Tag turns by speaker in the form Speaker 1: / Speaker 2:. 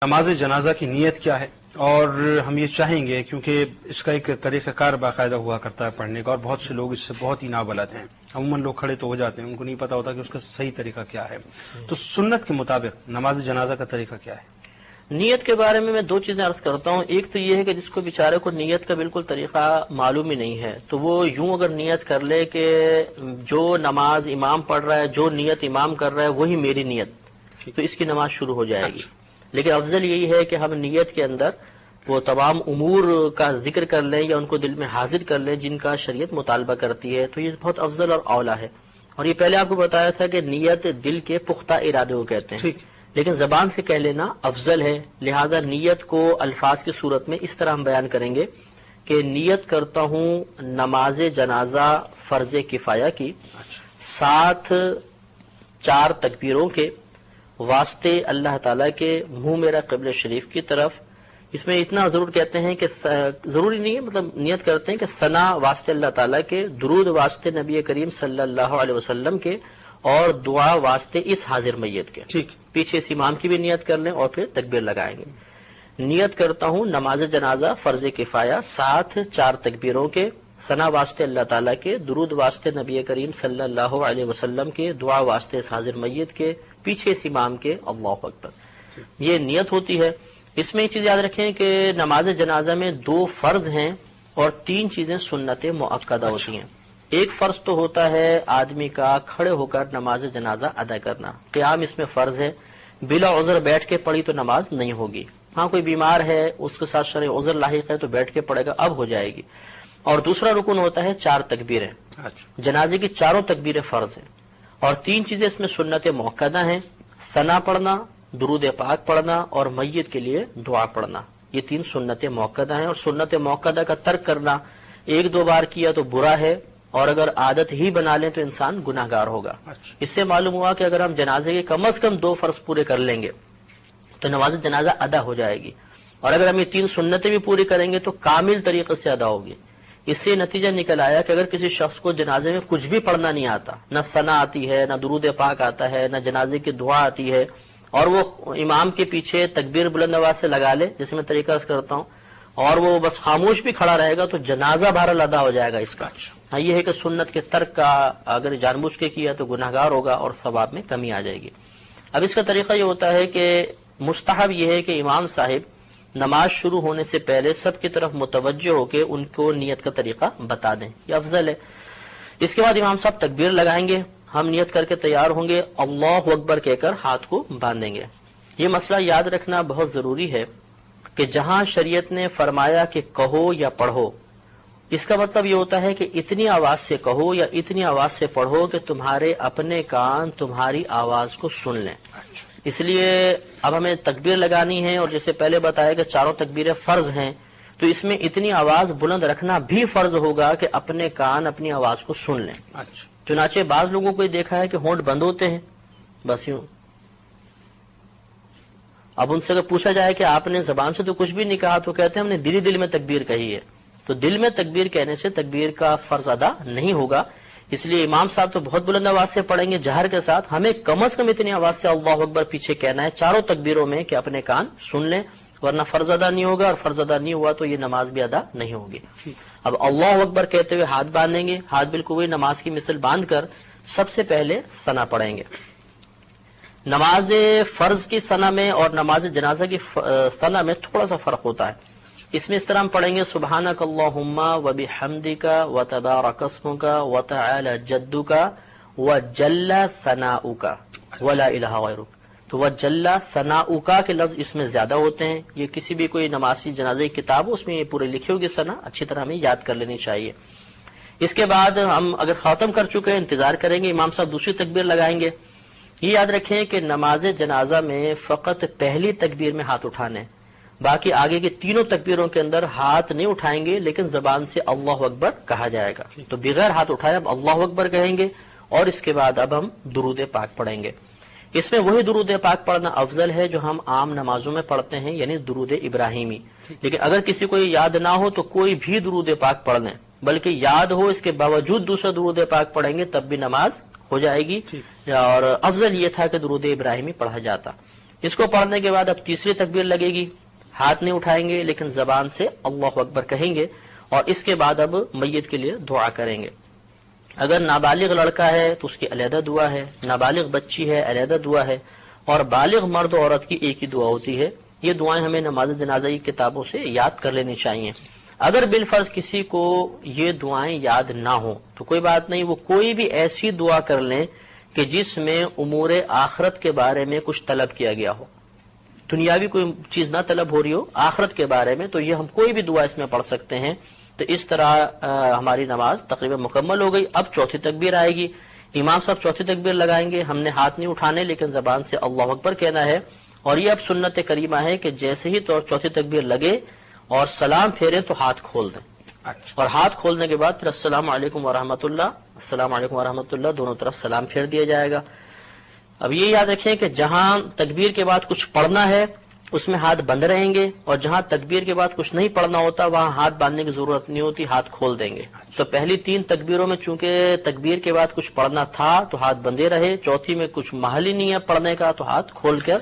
Speaker 1: نماز جنازہ کی نیت کیا ہے، اور ہم یہ چاہیں گے کیونکہ اس کا ایک طریقہ کار باقاعدہ ہوا کرتا ہے پڑھنے کا، اور بہت سے لوگ اس سے بہت ہی نابلد ہیں۔ عموماً لوگ کھڑے تو ہو جاتے ہیں، ان کو نہیں پتا ہوتا کہ اس کا صحیح طریقہ کیا ہے۔ تو سنت کے مطابق نماز جنازہ کا طریقہ کیا ہے؟
Speaker 2: نیت کے بارے میں دو چیزیں عرض کرتا ہوں۔ ایک تو یہ ہے کہ جس کو بیچارے کو نیت کا بالکل طریقہ معلوم ہی نہیں ہے، تو وہ یوں اگر نیت کر لے کہ جو نماز امام پڑھ رہا ہے، جو نیت امام کر رہا ہے وہی میری نیت، تو اس کی نماز شروع ہو جائے گی۔ لیکن افضل یہی ہے کہ ہم نیت کے اندر وہ تمام امور کا ذکر کر لیں یا ان کو دل میں حاضر کر لیں جن کا شریعت مطالبہ کرتی ہے، تو یہ بہت افضل اور اولا ہے۔ اور یہ پہلے آپ کو بتایا تھا کہ نیت دل کے پختہ ارادے کو کہتے ہیں، لیکن زبان سے کہہ لینا افضل ہے۔ لہذا نیت کو الفاظ کی صورت میں اس طرح ہم بیان کریں گے کہ نیت کرتا ہوں نماز جنازہ فرض کفایہ کی، 7 4 تکبیروں کے واسطے اللہ تعالیٰ کے، منہ میرا قبلہ شریف کی طرف۔ اس میں اتنا ضرور کہتے ہیں کہ ضروری نہیں ہے، مطلب نیت کرتے ہیں کہ ثنا واسطے اللہ تعالیٰ کے، درود واسطے نبی کریم صلی اللہ علیہ وسلم کے، اور دعا واسطے اس حاضر میت کے۔ ٹھیک، پیچھے اس امام کی بھی نیت کر لیں اور پھر تکبیر لگائیں گے۔ نیت کرتا ہوں نماز جنازہ فرض کفایہ 7 4 تکبیروں کے، ثنا واسطے اللہ تعالیٰ کے، درود واسطے نبی کریم صلی اللہ علیہ وسلم کے، دعا واسطے اس حاضر میت کے، پیچھے اس امام کے، اللہ اکبر۔ یہ نیت ہوتی ہے۔ اس میں ایک چیز یاد رکھیں کہ نماز جنازہ میں 2 فرض ہیں اور 3 چیزیں سنت مؤکدہ ہوتی ہیں۔ ایک فرض تو ہوتا ہے آدمی کا کھڑے ہو کر نماز جنازہ ادا کرنا، قیام اس میں فرض ہے، بلا عذر بیٹھ کے پڑھی تو نماز نہیں ہوگی۔ ہاں کوئی بیمار ہے، اس کے ساتھ شرعی عذر لاحق ہے تو بیٹھ کے پڑھے گا، اب ہو جائے گی۔ اور دوسرا رکن ہوتا ہے 4 تکبیریں، جنازے کی 4 تکبیریں فرض ہیں، اور 3 چیزیں اس میں سنت مؤکدہ ہیں، ثنا پڑھنا، درود پاک پڑھنا اور میت کے لیے دعا پڑھنا۔ یہ 3 سنت مؤکدہ ہیں، اور سنت مؤکدہ کا ترک کرنا 1-2 بار کیا تو برا ہے، اور اگر عادت ہی بنا لیں تو انسان گناہ گار ہوگا۔ اس سے معلوم ہوا کہ اگر ہم جنازے کے کم از کم 2 فرض پورے کر لیں گے تو نماز جنازہ ادا ہو جائے گی، اور اگر ہم یہ 3 سنتیں بھی پوری کریں گے تو کامل طریقے سے ادا ہوگی۔ اس سے نتیجہ نکل آیا کہ اگر کسی شخص کو جنازے میں کچھ بھی پڑھنا نہیں آتا، نہ ثنا آتی ہے، نہ درود پاک آتا ہے، نہ جنازے کی دعا آتی ہے، اور وہ امام کے پیچھے تکبیر بلند آواز سے لگا لے جیسے میں طریقہ کرتا ہوں، اور وہ بس خاموش بھی کھڑا رہے گا تو جنازہ بہرحال ادا ہو جائے گا اس کا۔ ہاں، یہ ہے کہ سنت کے ترک کا اگر جان بوجھ کے کیا تو گناہ گار ہوگا اور ثواب میں کمی آ جائے گی۔ اب اس کا طریقہ یہ ہوتا ہے کہ مستحب یہ ہے کہ امام صاحب نماز شروع ہونے سے پہلے سب کی طرف متوجہ ہو کے ان کو نیت کا طریقہ بتا دیں، یہ افضل ہے۔ اس کے بعد امام صاحب تکبیر لگائیں گے، ہم نیت کر کے تیار ہوں گے، اللہ اکبر کہہ کر ہاتھ کو باندھیں گے۔ یہ مسئلہ یاد رکھنا بہت ضروری ہے کہ جہاں شریعت نے فرمایا کہ کہو یا پڑھو، اس کا مطلب یہ ہوتا ہے کہ اتنی آواز سے کہو یا اتنی آواز سے پڑھو کہ تمہارے اپنے کان تمہاری آواز کو سن لیں۔ اس لیے اب ہمیں تکبیر لگانی ہے، اور جیسے پہلے بتایا کہ 4 تکبیریں فرض ہیں، تو اس میں اتنی آواز بلند رکھنا بھی فرض ہوگا کہ اپنے کان اپنی آواز کو سن لیں۔ چنانچہ بعض لوگوں کو دیکھا ہے کہ ہونٹ بند ہوتے ہیں، بس یوں۔ اب ان سے اگر پوچھا جائے کہ آپ نے زبان سے تو کچھ بھی نہیں کہا، تو کہتے ہیں ہم نے دل میں تکبیر کہی ہے۔ تو دل میں تکبیر کہنے سے تکبیر کا فرض ادا نہیں ہوگا، اس لیے امام صاحب تو بہت بلند آواز سے پڑھیں گے جہر کے ساتھ، ہمیں کم از کم اتنی آواز سے اللہ اکبر پیچھے کہنا ہے 4 تکبیروں میں کہ اپنے کان سن لیں، ورنہ فرض ادا نہیں ہوگا، اور فرض ادا نہیں ہوا تو یہ نماز بھی ادا نہیں ہوگی۔ اب اللہ اکبر کہتے ہوئے ہاتھ باندھیں گے، ہاتھ بالکل وہی نماز کی مثل باندھ کر سب سے پہلے ثنا پڑھیں گے۔ نماز فرض کی ثنا میں اور نماز جنازہ کی ثنا میں تھوڑا سا فرق ہوتا ہے۔ اس میں اس طرح ہم پڑھیں گے سبحانک اللہم وبحمدک وتبارک اسمک وتعالی جدک وجل ثناؤک ولا الہ غیرک۔ تو وجل ثناؤک کے لفظ اس میں زیادہ ہوتے ہیں، یہ کسی بھی کوئی نمازی جنازہ کی کتاب ہو اس میں یہ پورے لکھی ہوگی ثنا، اچھی طرح ہمیں یاد کر لینی چاہیے۔ اس کے بعد ہم اگر ختم کر چکے ہیں انتظار کریں گے، امام صاحب دوسری تکبیر لگائیں گے۔ یہ یاد رکھیں کہ نماز جنازہ میں فقط پہلی تکبیر میں ہاتھ اٹھانے، باقی آگے کی 3 تکبیروں کے اندر ہاتھ نہیں اٹھائیں گے، لیکن زبان سے اللہ اکبر کہا جائے گا۔ تو بغیر ہاتھ اٹھائے اب اللہ اکبر کہیں گے، اور اس کے بعد اب ہم درود پاک پڑھیں گے۔ اس میں وہی درود پاک پڑھنا افضل ہے جو ہم عام نمازوں میں پڑھتے ہیں، یعنی درود ابراہیمی۔ لیکن اگر کسی کو یاد نہ ہو تو کوئی بھی درود پاک پڑھ لیں، بلکہ یاد ہو اس کے باوجود دوسرا درود پاک پڑھیں گے تب بھی نماز ہو جائے گی، اور افضل یہ تھا کہ درود ابراہیمی پڑھا جاتا۔ اس کو پڑھنے کے بعد اب تیسری تکبیر لگے گی، ہاتھ نہیں اٹھائیں گے لیکن زبان سے اللہ اکبر کہیں گے، اور اس کے بعد اب میت کے لیے دعا کریں گے۔ اگر نابالغ لڑکا ہے تو اس کی علیحدہ دعا ہے، نابالغ بچی ہے علیحدہ دعا ہے، اور بالغ مرد و عورت کی ایک ہی دعا ہوتی ہے۔ یہ دعائیں ہمیں نماز جنازہ کی کتابوں سے یاد کر لینی چاہیے۔ اگر بالفرض کسی کو یہ دعائیں یاد نہ ہوں تو کوئی بات نہیں، وہ کوئی بھی ایسی دعا کر لیں کہ جس میں امور آخرت کے بارے میں کچھ طلب کیا گیا ہو، دنیاوی کوئی چیز نہ طلب ہو رہی ہو، آخرت کے بارے میں، تو یہ ہم کوئی بھی دعا اس میں پڑھ سکتے ہیں۔ تو اس طرح ہماری نماز تقریباً مکمل ہو گئی۔ اب چوتھی تکبیر آئے گی، امام صاحب چوتھی تکبیر لگائیں گے، ہم نے ہاتھ نہیں اٹھانے لیکن زبان سے اللہ اکبر کہنا ہے، اور یہ اب سنت کریمہ ہے کہ جیسے ہی تو چوتھی تکبیر لگے اور سلام پھیرے تو ہاتھ کھول دیں، اور ہاتھ کھولنے کے بعد پھر السلام علیکم ورحمۃ اللہ، السلام علیکم ورحمۃ اللہ، دونوں طرف سلام پھیر دیا جائے گا۔ اب یہ یاد رکھیں کہ جہاں تکبیر کے بعد کچھ پڑھنا ہے اس میں ہاتھ بند رہیں گے، اور جہاں تکبیر کے بعد کچھ نہیں پڑھنا ہوتا وہاں ہاتھ باندھنے کی ضرورت نہیں ہوتی، ہاتھ کھول دیں گے۔ تو پہلی تین تکبیروں میں چونکہ تکبیر کے بعد کچھ پڑھنا تھا تو ہاتھ بندے رہے، چوتھی میں کچھ محل ہی نہیں ہے پڑھنے کا تو ہاتھ کھول کر